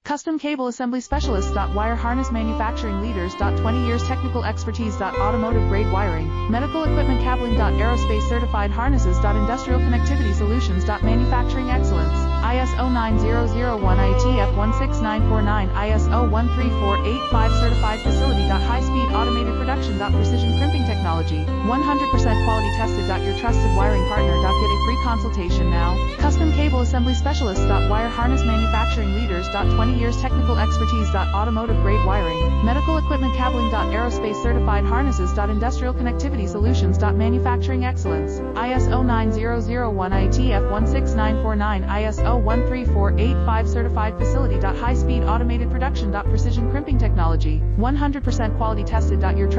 Custom Cable Assembly Specialist. Wire Harness Manufacturing Leaders. 20 years technical expertise. Automotive grade wiring, medical equipment cabling. Aerospace certified harnesses. Industrial connectivity solutions. Manufacturing excellence. iso9001 IATF 16949 ISO 13485 certified facility. High speed automated production. Precision crimping technology, 100% quality tested. Your trusted wiring partner. Get a free consultation now. Custom Cable Assembly Specialist. Wire Harness Manufacturing Leaders. 20 years technical expertise. Automotive grade wiring, medical equipment cabling. Aerospace certified harnesses. Industrial connectivity solutions. Manufacturing excellence. iso9001 IATF 16949 ISO 13485 certified facility. High speed automated production. Precision crimping technology, 100% quality tested. Your trusted